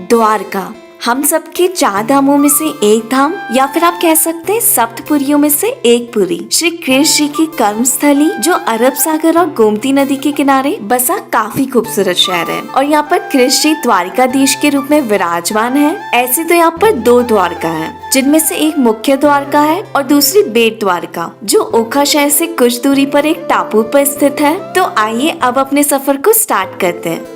द्वारका हम सबके 4 धामों में से एक धाम, या फिर आप कह सकते हैं सप्तपुरियों में से एक पुरी। श्री कृष्ण जी की कर्म स्थली जो अरब सागर और गोमती नदी के किनारे बसा काफी खूबसूरत शहर है। और यहाँ पर कृष्ण जी द्वारिकाधीश के रूप में विराजमान है। ऐसे तो यहाँ पर 2 द्वारका है, जिनमें से एक मुख्य द्वारका है और दूसरी बेट द्वारका, जो ओखा शहर से कुछ दूरी पर एक टापू पर स्थित है। तो आइए अब अपने सफर को स्टार्ट करते हैं।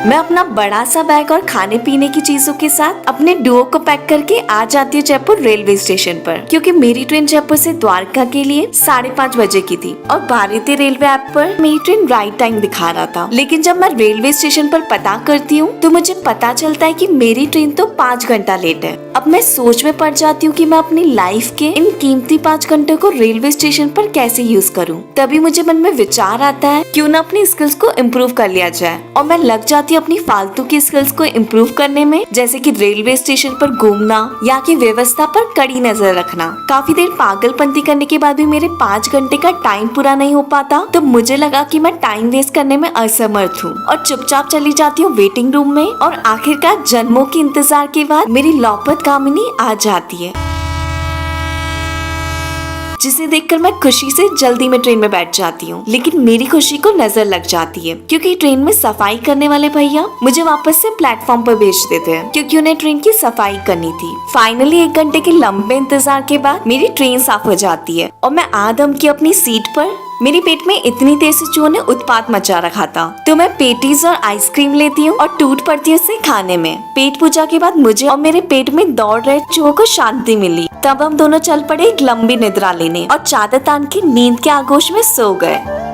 मैं अपना बड़ा सा बैग और खाने पीने की चीजों के साथ अपने डुओ को पैक करके आ जाती हूँ जयपुर रेलवे स्टेशन पर, क्योंकि मेरी ट्रेन जयपुर से द्वारका के लिए 5:30 बजे की थी और भारतीय रेलवे ऐप पर मेरी ट्रेन राइट टाइम दिखा रहा था। लेकिन जब मैं रेलवे स्टेशन पर पता करती हूँ तो मुझे पता चलता है कि मेरी ट्रेन तो 5 घंटा लेट है। अब मैं सोच में पड़ जाती हूँ कि मैं अपनी लाइफ के इन कीमती 5 घंटे को रेलवे स्टेशन पर कैसे यूज करूँ। तभी मुझे मन में विचार आता है क्यों ना अपनी स्किल्स को इम्प्रूव कर लिया जाए, और मैं लग जाती हूँ अपनी फालतू की स्किल्स को इम्प्रूव करने में, जैसे कि रेलवे स्टेशन पर घूमना या की व्यवस्था पर कड़ी नजर रखना। काफी देर पागलपंती करने के बाद भी मेरे 5 घंटे का टाइम पूरा नहीं हो पाता, तो मुझे लगा कि मैं टाइम वेस्ट करने में असमर्थ हूँ और चुपचाप चली जाती हूँ वेटिंग रूम में। और आखिरकार जन्मों के इंतजार के बाद मेरी लौपत कामिनी आ जाती है, जिसे देखकर मैं खुशी से जल्दी में ट्रेन में बैठ जाती हूँ। लेकिन मेरी खुशी को नजर लग जाती है, क्योंकि ट्रेन में सफाई करने वाले भैया मुझे वापस से प्लेटफॉर्म पर भेज देते हैं, क्योंकि उन्हें ट्रेन की सफाई करनी थी। फाइनली 1 घंटे के लंबे इंतजार के बाद मेरी ट्रेन साफ हो जाती है और मैं आदम की अपनी सीट पर। मेरी पेट में इतनी तेज से चूहों ने उत्पात मचा रखा था, तो मैं पेटीज और आइसक्रीम लेती हूँ और टूट पड़ती हूँ उसे खाने में। पेट पूजा के बाद मुझे और मेरे पेट में दौड़ रहे चूहों को शांति मिली। तब हम दोनों चल पड़े एक लंबी निद्रा लेने और चादर तान के नींद के आगोश में सो गए।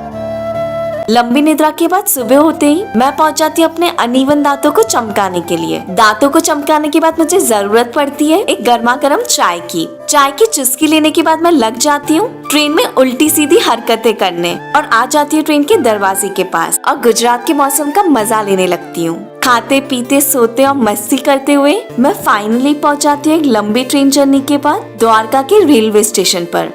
लंबी निद्रा के बाद सुबह होते ही मैं पहुंच जाती हूँ अपने अनइवन दांतों को चमकाने के लिए। दांतों को चमकाने के बाद मुझे जरूरत पड़ती है एक गर्मा गर्म चाय की। चाय की चुस्की लेने के बाद मैं लग जाती हूँ ट्रेन में उल्टी सीधी हरकतें करने और आ जाती हूँ ट्रेन के दरवाजे के पास और गुजरात के मौसम का मजा लेने लगती हूँ। खाते पीते सोते और मस्ती करते हुए मैं फाइनली पहुंच जाती हूँ एक लंबी ट्रेन जर्नी के बाद द्वारका के रेलवे स्टेशन पर।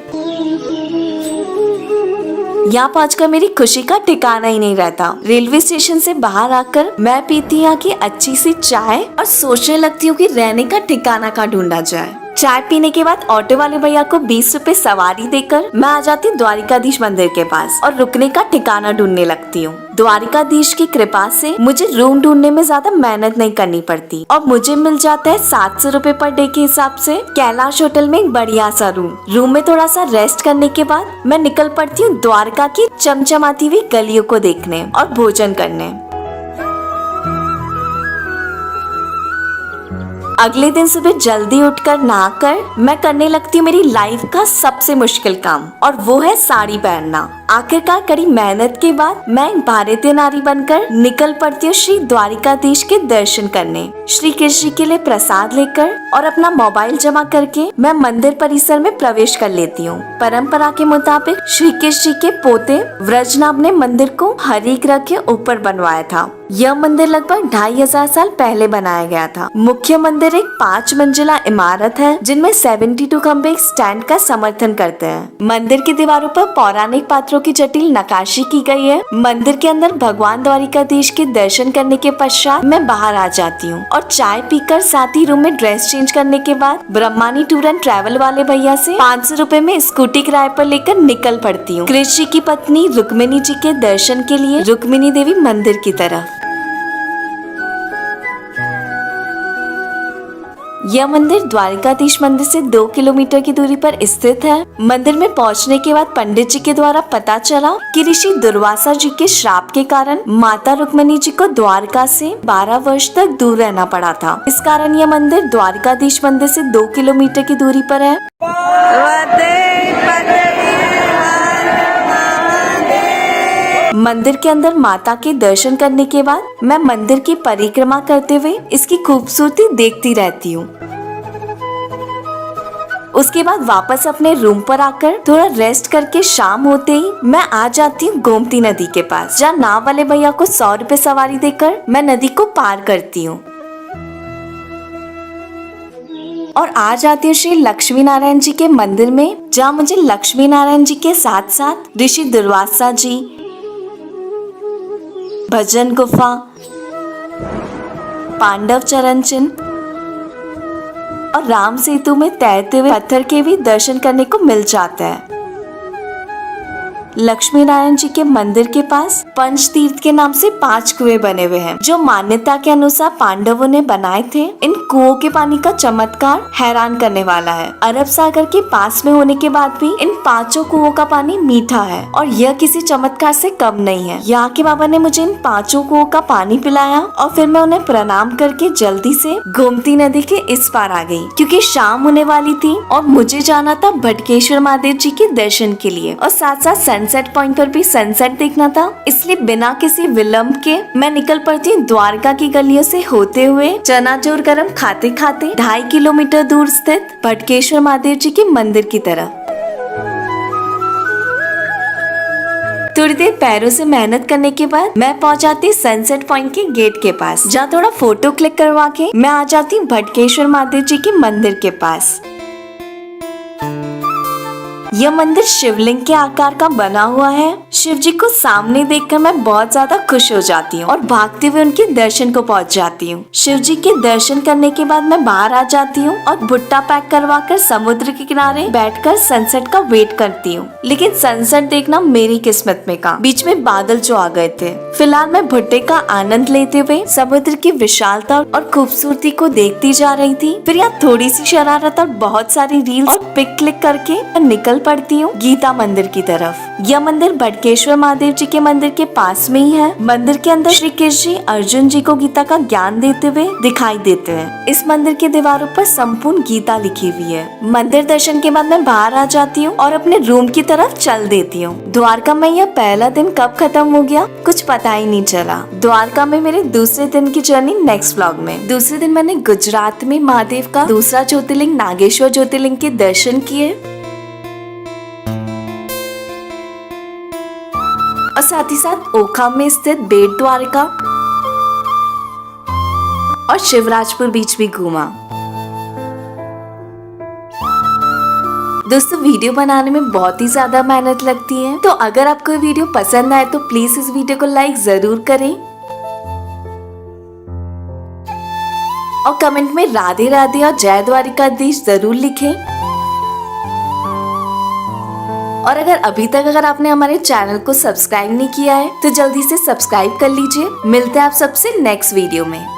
यहाँ पहुंचकर मेरी खुशी का ठिकाना ही नहीं रहता। रेलवे स्टेशन से बाहर आकर मैं पीती यहाँ की अच्छी सी चाय और सोचने लगती हूँ कि रहने का ठिकाना कहाँ ढूंढा जाए। चाय पीने के बाद ऑटो वाले भैया को 20 रुपए सवारी देकर मैं आ जाती द्वारिकाधीश मंदिर के पास और रुकने का ठिकाना ढूंढने लगती हूँ। द्वारिकाधीश की कृपा से मुझे रूम ढूंढने में ज्यादा मेहनत नहीं करनी पड़ती और मुझे मिल जाता है 700 रुपए पर डे के हिसाब से कैलाश होटल में एक बढ़िया सा रूम में थोड़ा सा रेस्ट करने के बाद मैं निकल पड़ती हूँ द्वारका की चमचमाती हुई गलियों को देखने और भोजन करने। अगले दिन सुबह जल्दी उठकर नहाकर मैं करने लगती हूँ मेरी लाइफ का सबसे मुश्किल काम, और वो है साड़ी पहनना। आखिरकार कड़ी मेहनत के बाद मैं एक भारतीय नारी बनकर निकल पड़ती हूँ श्री द्वारिकाधीश के दर्शन करने। श्री कृष्ण के लिए प्रसाद लेकर और अपना मोबाइल जमा करके मैं मंदिर परिसर में प्रवेश कर लेती हूँ। परंपरा के मुताबिक श्री कृष्ण के पोते व्रजनाभ ने मंदिर को हरि ग्रह के ऊपर बनवाया था। यह मंदिर लगभग 2500 साल पहले बनाया गया था। मुख्य मंदिर एक 5 मंजिला इमारत है, जिनमें 72 खंबे एक स्टैंड का समर्थन करते हैं। मंदिर की दीवारों पर पौराणिक पात्रों की जटिल नक्काशी की गई है। मंदिर के अंदर भगवान द्वारिकाधीश के दर्शन करने के पश्चात मैं बाहर आ जाती हूँ और चाय पीकर साथ ही रूम में ड्रेस चेंज करने के बाद ब्रह्मानी टूर एंड ट्रैवल वाले भैया से 500 रुपए में स्कूटी किराए पर लेकर निकल पड़ती हूँ कृष्ण की पत्नी रुक्मिणी जी के दर्शन के लिए रुक्मिणी देवी मंदिर की तरफ। यह मंदिर द्वारिकाधीश मंदिर से 2 किलोमीटर की दूरी पर स्थित है। मंदिर में पहुंचने के बाद पंडित जी के द्वारा पता चला कि ऋषि दुर्वासा जी के श्राप के कारण माता रुक्मिणी जी को द्वारका से 12 वर्ष तक दूर रहना पड़ा था। इस कारण यह मंदिर द्वारिकाधीश मंदिर से 2 किलोमीटर की दूरी पर है। मंदिर के अंदर माता के दर्शन करने के बाद मैं मंदिर की परिक्रमा करते हुए इसकी खूबसूरती देखती रहती हूँ। उसके बाद वापस अपने रूम पर आकर थोड़ा रेस्ट करके शाम होते ही मैं आ जाती हूँ गोमती नदी के पास, जहाँ नाव वाले भैया को 100 रुपए सवारी देकर मैं नदी को पार करती हूँ और आ जाती हूँ श्री लक्ष्मी नारायण जी के मंदिर में, जहाँ मुझे लक्ष्मी नारायण जी के साथ साथ ऋषि दुर्वासा जी, भजन गुफा, पांडव चरण चिन्ह और राम सेतु में तैरते हुए पत्थर के भी दर्शन करने को मिल जाता है। लक्ष्मी नारायण जी के मंदिर के पास पंचतीर्थ के नाम से 5 कुएं बने हुए हैं, जो मान्यता के अनुसार पांडवों ने बनाए थे। इन कुओं के पानी का चमत्कार हैरान करने वाला है। अरब सागर के पास में होने के बाद भी इन 5 कुओं का पानी मीठा है और यह किसी चमत्कार से कम नहीं है। यहाँ के बाबा ने मुझे इन 5 कुओं का पानी पिलाया और फिर मैं उन्हें प्रणाम करके जल्दी से गोमती नदी के इस पार आ गई, क्योंकि शाम होने वाली थी और मुझे जाना था भटकेश्वर महादेव जी के दर्शन के लिए और साथ साथ सनसेट पॉइंट पर भी सनसेट देखना था। इसलिए बिना किसी विलंब के मैं निकल पड़ती द्वारका की गलियों से होते हुए चनाचूर गरम खाते खाते 2.5 किलोमीटर दूर स्थित भटकेश्वर महादेव जी के मंदिर की तरफ। थोड़ी देर पैरों से मेहनत करने के बाद मैं पहुंच जाती सनसेट पॉइंट के गेट के पास, जहाँ थोड़ा फोटो क्लिक करवा के मैं आ जाती भटकेश्वर महादेव जी के मंदिर के पास। यह मंदिर शिवलिंग के आकार का बना हुआ है। शिव जी को सामने देखकर मैं बहुत ज्यादा खुश हो जाती हूँ और भागते हुए उनके दर्शन को पहुँच जाती हूँ। शिव जी के दर्शन करने के बाद मैं बाहर आ जाती हूँ और भुट्टा पैक करवा कर समुद्र के किनारे बैठकर सनसेट का वेट करती हूँ। लेकिन सनसेट देखना मेरी किस्मत में का, बीच में बादल जो आ गए थे। फिलहाल मैं भुट्टे का आनंद लेते हुए समुद्र की विशालता और खूबसूरती को देखती जा रही थी। फिर यहाँ थोड़ी सी शरारत और बहुत सारी रील्स और पिक क्लिक करके निकल पड़ती हूँ गीता मंदिर की तरफ। यह मंदिर भटकेश्वर महादेव जी के मंदिर के पास में ही है। मंदिर के अंदर श्री कृष्ण जी अर्जुन जी को गीता का ज्ञान देते हुए दिखाई देते हैं। इस मंदिर की दीवारों पर संपूर्ण गीता लिखी हुई है। मंदिर दर्शन के बाद मैं बाहर आ जाती हूँ और अपने रूम की तरफ चल देती हूँ। द्वारका में यह पहला दिन कब खत्म हो गया कुछ पता ही नहीं चला। द्वारका में मेरे दूसरे दिन की जर्नी नेक्स्ट व्लॉग में। दूसरे दिन मैंने गुजरात में महादेव का दूसरा ज्योतिर्लिंग नागेश्वर ज्योतिर्लिंग के दर्शन किए और साथ ही साथ ओखा में स्थित बेट द्वारका और शिवराजपुर बीच भी घूमा। दोस्तों वीडियो बनाने में बहुत ही ज्यादा मेहनत लगती है, तो अगर आपको वीडियो पसंद आए तो प्लीज इस वीडियो को लाइक जरूर करें और कमेंट में राधे राधे और जय द्वारिकाधीश जरूर लिखें। और अगर आपने हमारे चैनल को सब्सक्राइब नहीं किया है तो जल्दी से सब्सक्राइब कर लीजिए। मिलते हैं आप सबसे नेक्स्ट वीडियो में।